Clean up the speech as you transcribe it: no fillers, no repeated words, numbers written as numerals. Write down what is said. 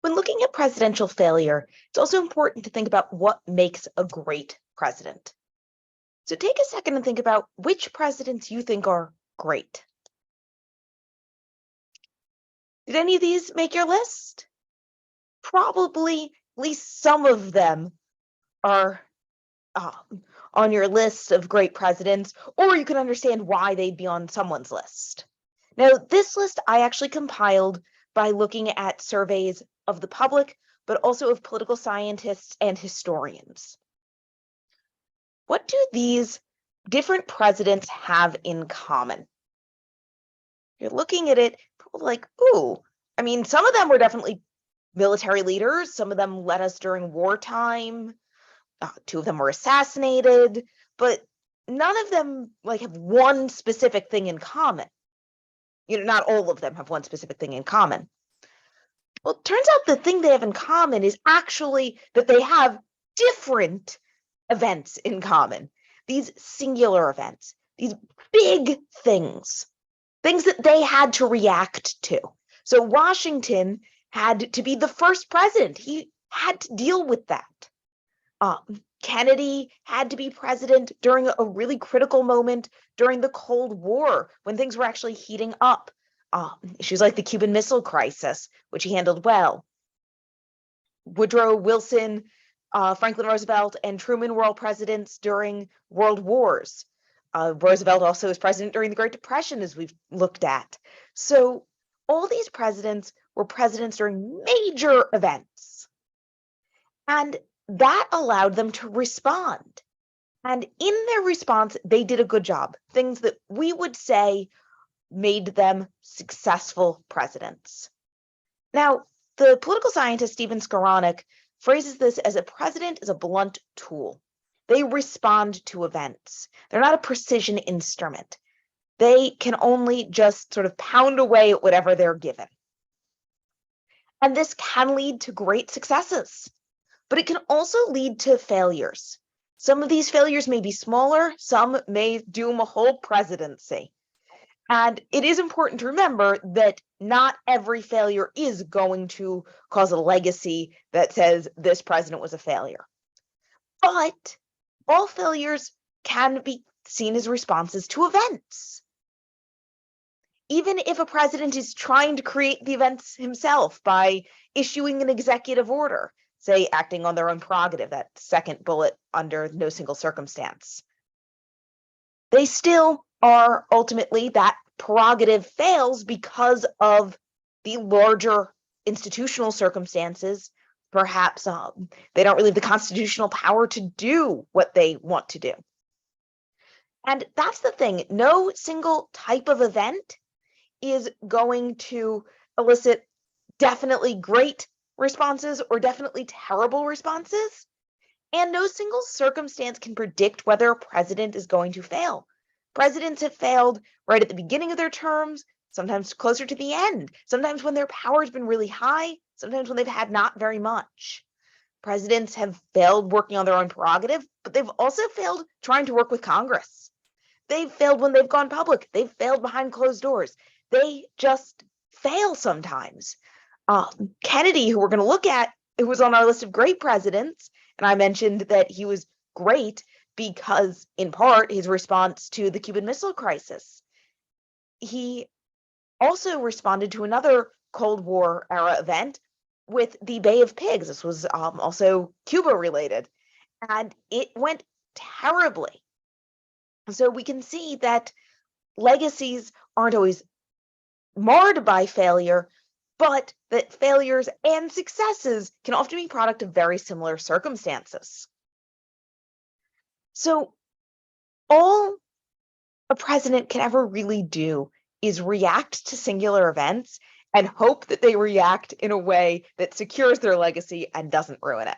When looking at presidential failure, it's also important to think about what makes a great president. So take a second and think about which presidents you think are great. Did any of these make your list? Probably at least some of them are on your list of great presidents, or you can understand why they'd be on someone's list. Now, this list I actually compiled by looking at surveys of the public, but also of political scientists and historians. What do these different presidents have in common? You're looking at it, probably like, ooh, I mean, some of them were definitely military leaders. Some of them led us during wartime. Two of them were assassinated, but none of them have one specific thing in common. Not all of them have one specific thing in common. Well, it turns out the thing they have in common is actually that they have different events in common. These singular events, these big things that they had to react to. So Washington had to be the first president. He had to deal with that. Kennedy had to be president during a really critical moment during the Cold War when things were actually heating up. Issues like the Cuban Missile Crisis, which he handled well. Woodrow Wilson, Franklin Roosevelt, and Truman were all presidents during world wars. Roosevelt also was president during the Great Depression, as we've looked at. So all these presidents were presidents during major events. And that allowed them to respond. And in their response, they did a good job. Things that we would say made them successful presidents. Now, the political scientist Stephen Skowronek phrases this as a president is a blunt tool. They respond to events. They're not a precision instrument. They can only just sort of pound away at whatever they're given. And this can lead to great successes, but it can also lead to failures. Some of these failures may be smaller, some may doom a whole presidency. And it is important to remember that not every failure is going to cause a legacy that says this president was a failure. But all failures can be seen as responses to events. Even if a president is trying to create the events himself by issuing an executive order, say acting on their own prerogative, that second bullet under no single circumstance, they still are ultimately, that prerogative fails because of the larger institutional circumstances. Perhaps they don't really have the constitutional power to do what they want to do. And that's the thing. No single type of event is going to elicit definitely great responses or definitely terrible responses. And no single circumstance can predict whether a president is going to fail. Presidents have failed right at the beginning of their terms, sometimes closer to the end, sometimes when their power has been really high, sometimes when they've had not very much. Presidents have failed working on their own prerogative, but they've also failed trying to work with Congress. They've failed when they've gone public. They've failed behind closed doors. They just fail sometimes. Kennedy, who we're going to look at, who was on our list of great presidents, and I mentioned that he was great because, in part, his response to the Cuban Missile Crisis. He also responded to another Cold War era event with the Bay of Pigs. This was also Cuba related, and it went terribly. So we can see that legacies aren't always marred by failure, but that failures and successes can often be product of very similar circumstances. So all a president can ever really do is react to singular events and hope that they react in a way that secures their legacy and doesn't ruin it.